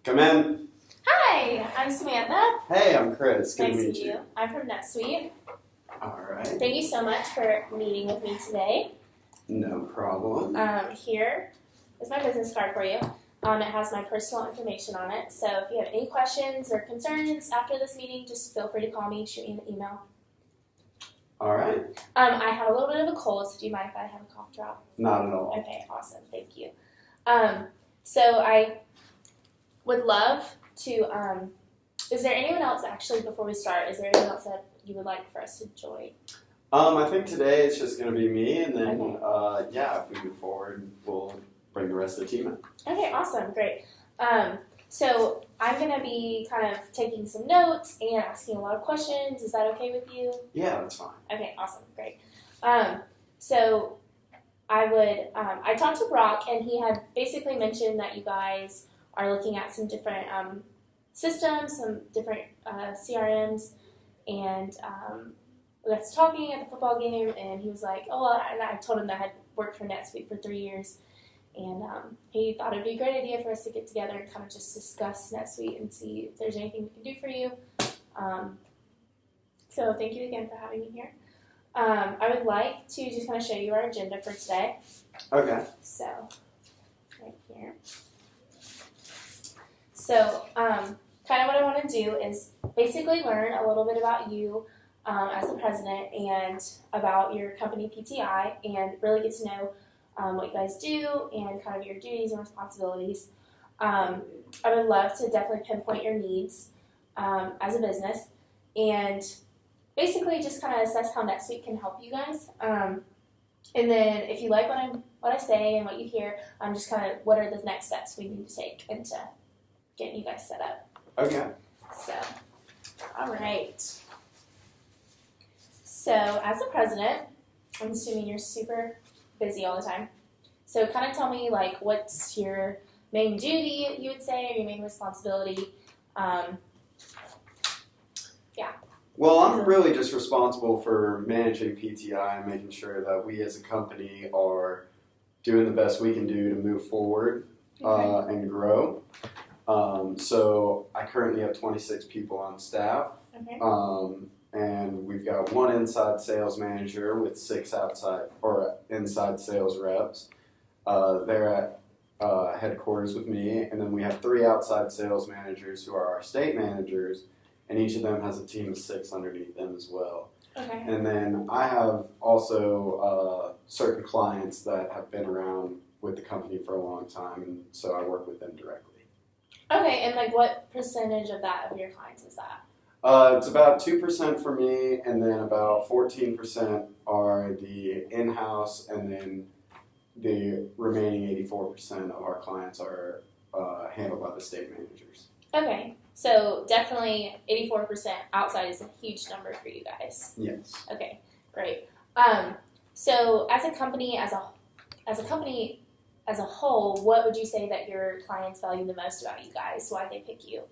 Come in. Hi, I'm Samantha. Hey, I'm Chris. Good Nice to to meet meet you. you. I'm from NetSuite. All right. Thank you so much for meeting with me today. No problem. Here is my business card for you. It has my personal information on it. So if you have any questions or concerns after this meeting, just feel free to call me, shoot me an email. All right. I have a little bit of a cold, so do you mind if I have a cough drop? Not at all. Okay, awesome. Thank you. So I would love to, is there anyone else actually, before we start, is there anyone else that you would like for us to join? I think today it's just going to be me, and then, Okay. if we move forward, we'll bring the rest of the team in. Okay, awesome, great. So I'm going to be kind of taking some notes and asking a lot of questions. Is that okay with you? Yeah, that's fine. Okay, awesome, great. So I talked to Brock, and he had basically mentioned that you guys are looking at some different systems, some different CRMs, and we got to talking at the football game, and he was like, oh, well, and I told him that I had worked for NetSuite for 3 years, and he thought it would be a great idea for us to get together and kind of just discuss NetSuite and see if there's anything we can do for you. So thank you again for having me here. I would like to just kind of show you our agenda for today. Okay. So, right here. So, kind of what I want to do is basically learn a little bit about you as the president and about your company PTI, and really get to know what you guys do and kind of your duties and responsibilities. I would love to definitely pinpoint your needs as a business, and basically just kind of assess how NetSuite can help you guys. And then if you like what I say and what you hear, just kind of what are the next steps we need to take into getting you guys set up. Okay. So, all right. So as the president, I'm assuming you're super busy all the time. So kind of tell me, like, what's your main duty, you would say, or your main responsibility? Well, I'm really just responsible for managing PTI and making sure that we as a company are doing the best we can do to move forward and grow. So I currently have 26 people on staff. Okay. And we've got one inside sales manager with 6 outside or inside sales reps. They're at headquarters with me, and then we have 3 outside sales managers who are our state managers, and each of them has a team of 6 underneath them as well. Okay. And then I have also certain clients that have been around with the company for a long time, and so I work with them directly. Okay, and like what percentage of your clients is that? It's about 2% for me, and then about 14% are the in-house, and then the remaining 84% of our clients are handled by the state managers. Okay, so definitely 84% outside is a huge number for you guys. Yes. Okay, great. So as a company as a whole, what would you say that your clients value the most about you guys? Why they pick you?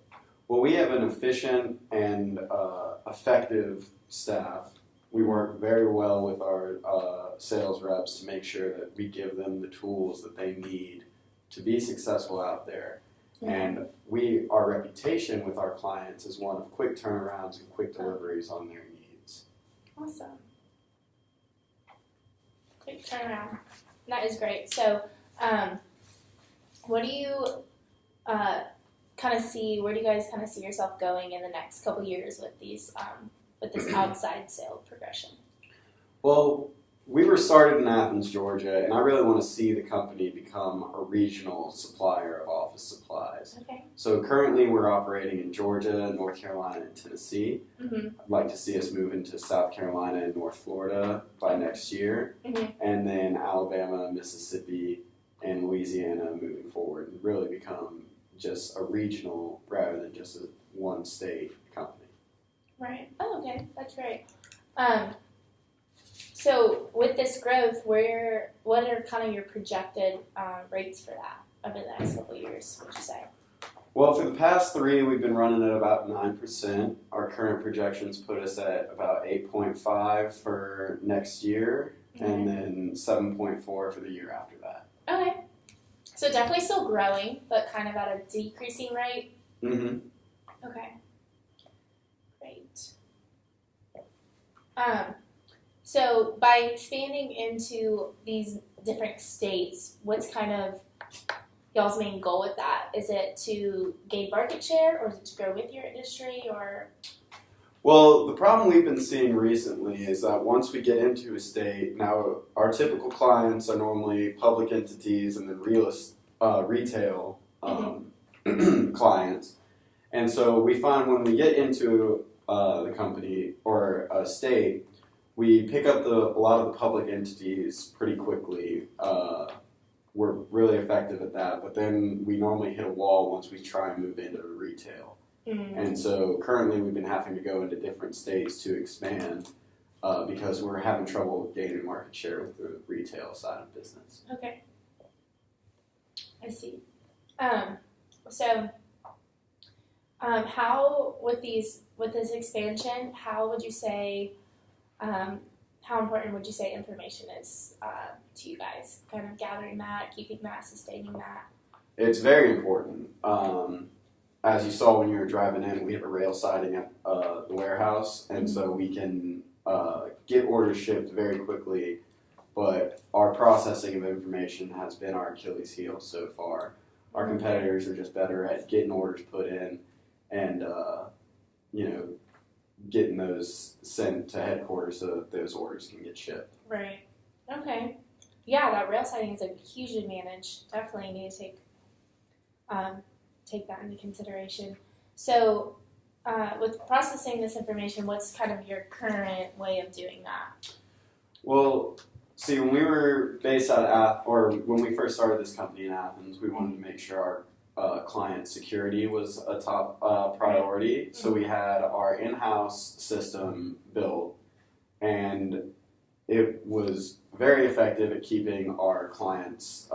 Well, we have an efficient and effective staff. We work very well with our sales reps to make sure that we give them the tools that they need to be successful out there. Mm-hmm. And our reputation with our clients is one of quick turnarounds and quick deliveries on their needs. Awesome. Quick turnaround. That is great. So, what do you where do you guys kind of see yourself going in the next couple years with these with this outside sales progression? Well, we were started in Athens, Georgia, and I really want to see the company become a regional supplier of office supplies. Okay. So currently we're operating in Georgia, North Carolina, and Tennessee. Mm-hmm. I'd like to see us move into South Carolina and North Florida by next year, and then Alabama, Mississippi, and Louisiana moving forward, and really become just a regional rather than just a one state company. Right. Oh, okay. That's great. So with this growth, what are kind of your projected rates for that over the next couple of years, would you say? Well, for the past 3, we've been running at about 9%. Our current projections put us at about 8.5 for next year, and then 7.4 for the year after that. Okay. So definitely still growing, but kind of at a decreasing rate. Mm-hmm. Okay. Great. So by expanding into these different states, what's kind of y'all's main goal with that? Is it to gain market share, or is it to grow with your industry, or? Well, the problem we've been seeing recently is that once we get into a state, now our typical clients are normally public entities and then retail clients. And so we find when we get into the company or a state, we pick up a lot of the public entities pretty quickly. We're really effective at that, but then we normally hit a wall once we try and move into retail. Mm-hmm. And so currently we've been having to go into different states to expand because we're having trouble gaining market share with the retail side of business. Okay. I see. How with this expansion, how would you say, how important would you say information is to you guys? Kind of gathering that, keeping that, sustaining that. It's very important. As you saw when you were driving in, we have a rail siding at the warehouse, and so we can get orders shipped very quickly. But our processing of information has been our Achilles heel so far. Our competitors are just better at getting orders put in and, getting those sent to headquarters so that those orders can get shipped. Right. Okay. Yeah, that rail siding is a huge advantage. Definitely need to take that into consideration. So, with processing this information, what's kind of your current way of doing that? Well, see, when we were based out of when we first started this company in Athens, we wanted to make sure our client security was a top priority. So we had our in-house system built, and it was very effective at keeping our clients'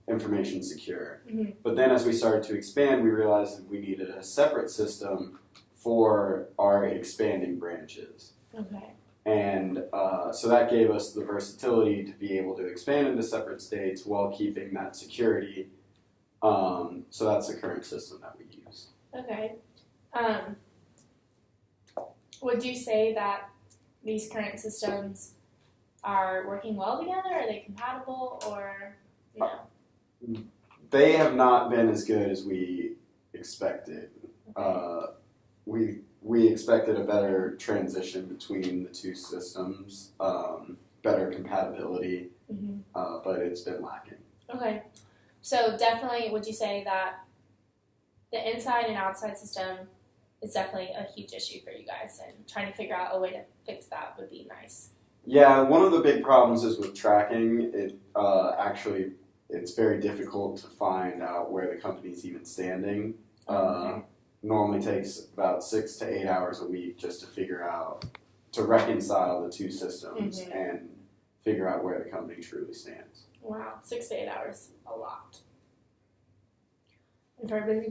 information secure. Mm-hmm. But then as we started to expand, we realized that we needed a separate system for our expanding branches. Okay. And so that gave us the versatility to be able to expand into separate states while keeping that security. So that's the current system that we use. Okay. Would you say that these current systems are working well together? Are they compatible, or no? They have not been as good as we expected. Okay. We expected a better transition between the two systems, better compatibility, but it's been lacking. Okay. So definitely, would you say that the inside and outside system is definitely a huge issue for you guys, and trying to figure out a way to fix that would be nice? Yeah, one of the big problems is with tracking. It's very difficult to find out where the company's even standing. Normally takes about 6 to 8 hours a week just to reconcile the two systems and figure out where the company truly stands. Wow, 6 to 8 hours, a lot. And for a busy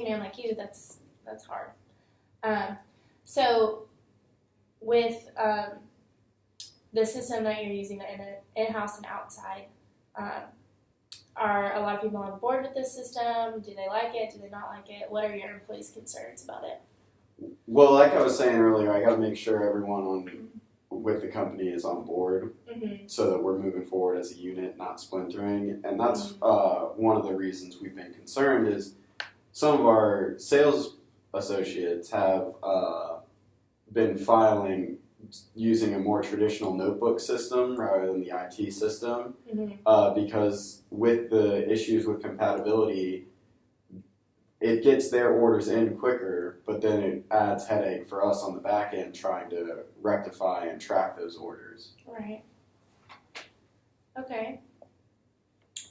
man like you, that's hard. So with the system that you're using, in-house and outside, are a lot of people on board with this system? Do they like it? Do they not like it? What are your employees' concerns about it? Well, like I was saying earlier, I got to make sure everyone with the company is on board so that we're moving forward as a unit, not splintering. And that's one of the reasons we've been concerned is some of our sales associates have been filing using a more traditional notebook system rather than the IT system because with the issues with compatibility, it gets their orders in quicker, but then it adds headache for us on the back end trying to rectify and track those orders. Right. Okay.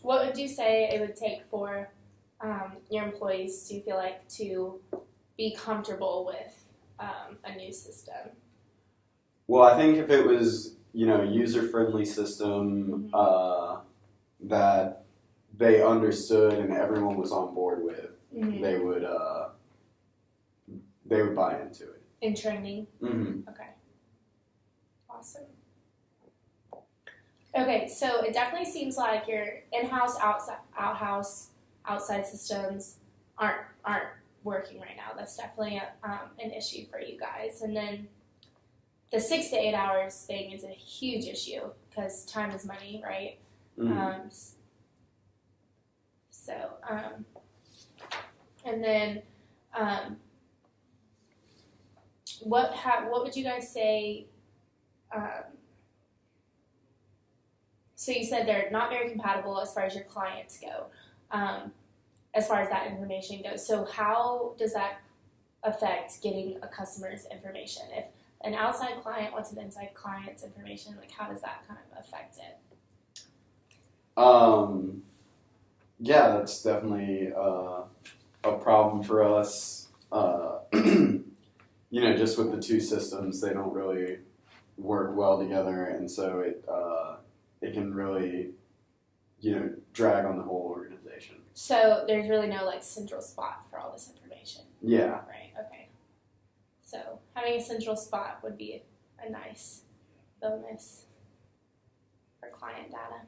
What would you say it would take for your employees to feel like to be comfortable with a new system? Well, I think if it was, a user-friendly system that they understood and everyone was on board with, they would buy into it. In training? Mm-hmm. Okay. Awesome. Okay, so it definitely seems like your in-house, outside systems aren't working right now. That's definitely an issue for you guys. And then the 6 to 8 hours thing is a huge issue because time is money, right? Mm-hmm. And then what would you guys say? So you said they're not very compatible as far as your clients go, as far as that information goes. So how does that affect getting a customer's information? If an outside client wants an inside client's information, like how does that kind of affect it? Yeah, that's definitely a problem for us. Just with the two systems, they don't really work well together, and so it can really, drag on the whole organization. So there's really no like central spot for all this information. Yeah. Right. Okay. So having a central spot would be a nice bonus for client data.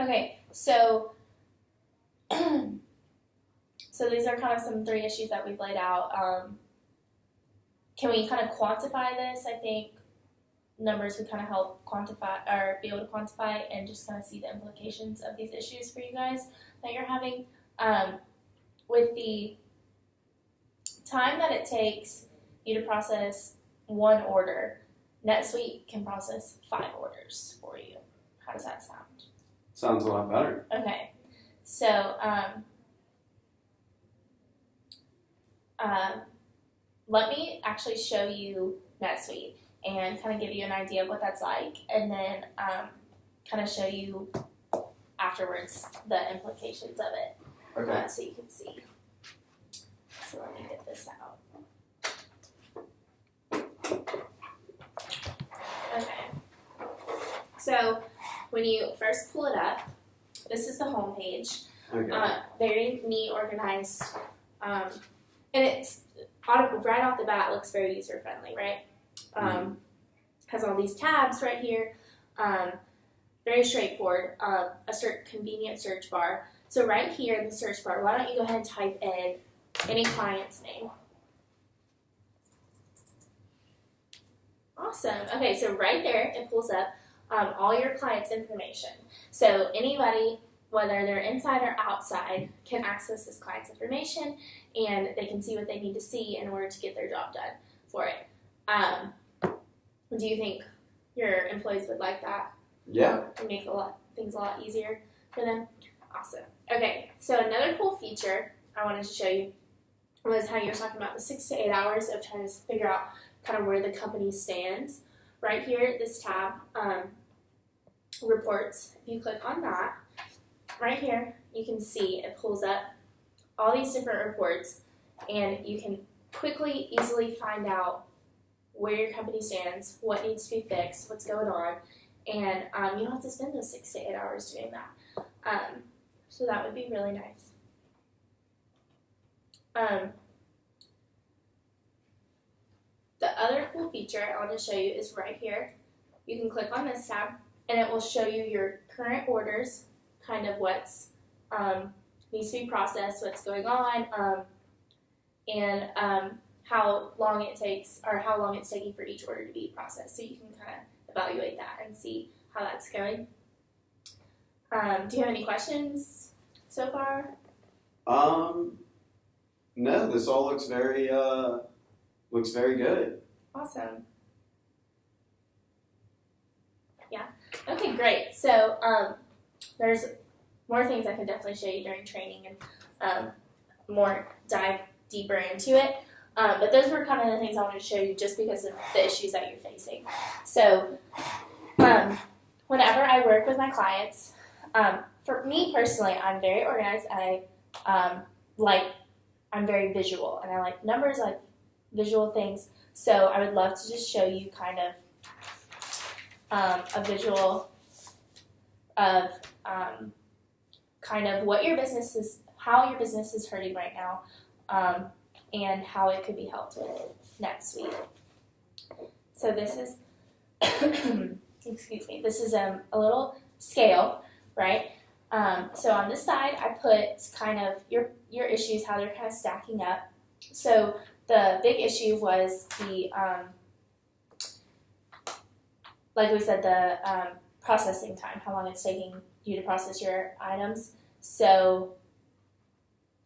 Okay, so so these are kind of some 3 issues that we've laid out. Can we kind of quantify this? I think numbers would kind of help quantify or be able to quantify and just kind of see the implications of these issues for you guys that you're having. With the time that it takes you to process 1 order, NetSuite can process 5 orders for you. How does that sound? Sounds a lot better. Okay, so let me actually show you NetSuite and kind of give you an idea of what that's like, and then kind of show you afterwards the implications of it, so you can see. So let me get this out. Okay. So when you first pull it up, this is the home page. Okay. Very neat, organized, and it's right off the bat looks very user friendly, right? Has all these tabs right here. Very straightforward. A convenient search bar. So right here in the search bar, why don't you go ahead and type in any client's name? Awesome. Okay, so right there it pulls up all your clients' information. So anybody, whether they're inside or outside, can access this client's information, and they can see what they need to see in order to get their job done for it. Do you think your employees would like that? Yeah. It would make things a lot easier for them? Awesome. Okay, so another cool feature I wanted to show you was how you were talking about the 6 to 8 hours of trying to figure out kind of where the company stands. Right here, this tab, reports, if you click on that, right here, you can see it pulls up all these different reports, and you can quickly, easily find out where your company stands, what needs to be fixed, what's going on, and you don't have to spend those 6 to 8 hours doing that. So that would be really nice. The other cool feature I want to show you is right here. You can click on this tab, and it will show you your current orders, kind of what's needs to be processed, what's going on, and how long it takes, or how long it's taking for each order to be processed. So you can kind of evaluate that and see how that's going. Do you have any questions so far? No, this all looks very good. Awesome. Yeah. Okay, great. So there's more things I can definitely show you during training and dive deeper into it. But those were kind of the things I wanted to show you just because of the issues that you're facing. So whenever I work with my clients, for me personally, I'm very organized. I'm very visual, and I like numbers, I like visual things. So I would love to just show you kind of a visual of kind of what your business is, how your business is hurting right now, and how it could be helped with NetSuite. So this is excuse me, this is a little scale, right? So on this side, I put kind of your issues, how they're kind of stacking up. So the big issue was the, like we said, the processing time, how long it's taking you to process your items. So,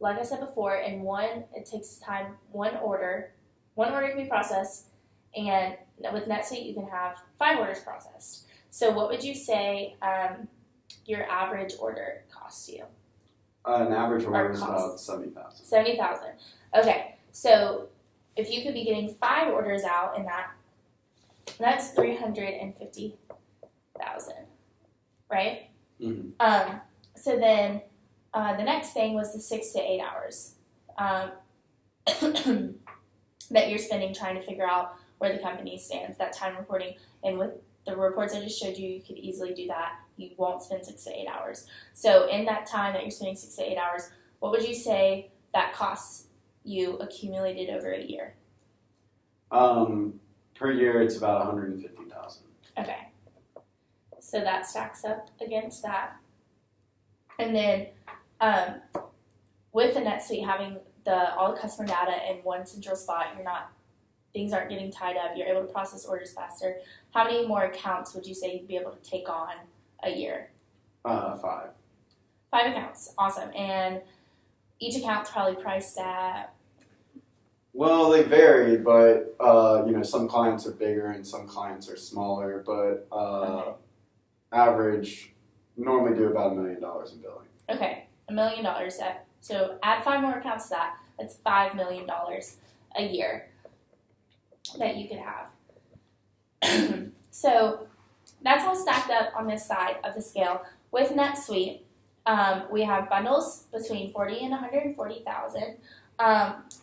like I said before, it takes time, one order can be processed, and with NetSuite, you can have 5 orders processed. So what would you say your average order costs you? An average order is about $70,000. $70,000. Okay, so if you could be getting 5 orders out in that's $350,000, right? Mm-hmm. So then the next thing was the 6 to 8 hours that you're spending trying to figure out where the company stands, that time reporting. And with the reports I just showed you, you could easily do that. You won't spend 6 to 8 hours. So in that time that you're spending 6 to 8 hours, what would you say that costs you accumulated over a year? Per year, it's about $150,000. Okay. So that stacks up against that. And then with the NetSuite having all the customer data in one central spot, things aren't getting tied up. You're able to process orders faster. How many more accounts would you say you'd be able to take on a year? 5. 5 accounts. Awesome. And each account's probably priced at? Well, they vary, but some clients are bigger and some clients are smaller. But average, normally do about $1 million in billing. Okay, $1 million. So add 5 more accounts to that. That's $5 million a year that you could have. So that's all stacked up on this side of the scale. With NetSuite, we have bundles between $40,000 and $140,000.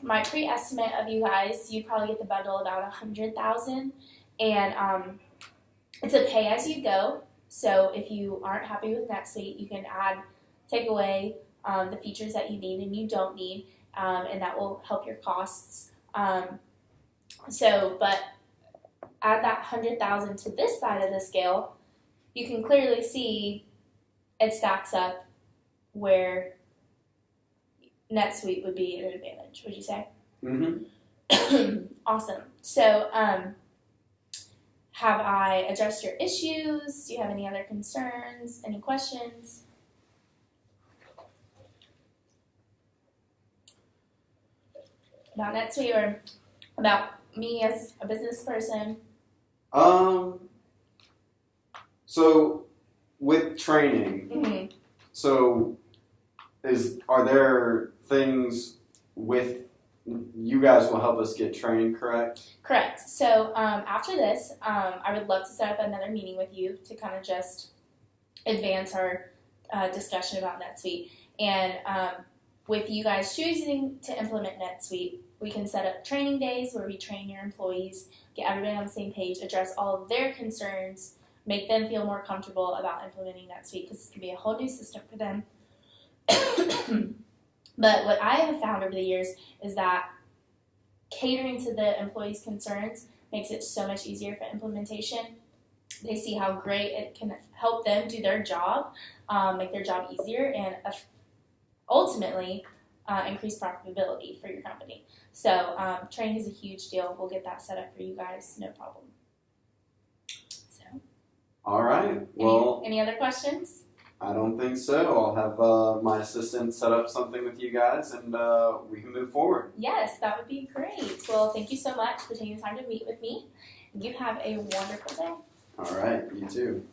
My pre-estimate of you guys, you'd probably get the bundle about $100,000, and it's a pay-as-you-go. So if you aren't happy with NetSuite, you can take away the features that you need and you don't need, and that will help your costs. But add that $100,000 to this side of the scale, you can clearly see it stacks up where NetSuite would be an advantage, would you say? Mm-hmm. Awesome. So have I addressed your issues? Do you have any other concerns? Any questions? About NetSuite or about me as a business person? So with training, Mm-hmm. so are there things with you guys will help us get trained, correct? Correct. So after this, I would love to set up another meeting with you to kind of just advance our discussion about NetSuite. And with you guys choosing to implement NetSuite, we can set up training days where we train your employees, get everybody on the same page, address all of their concerns, make them feel more comfortable about implementing NetSuite because it's going to be a whole new system for them. But what I have found over the years is that catering to the employees' concerns makes it so much easier for implementation. They see how great it can help them do their job, make their job easier, and ultimately increase profitability for your company. So training is a huge deal. We'll get that set up for you guys, no problem. So, all right. Well, any other questions? I don't think so. I'll have my assistant set up something with you guys, and we can move forward. Yes, that would be great. Well, thank you so much for taking the time to meet with me. You have a wonderful day. All right. You too.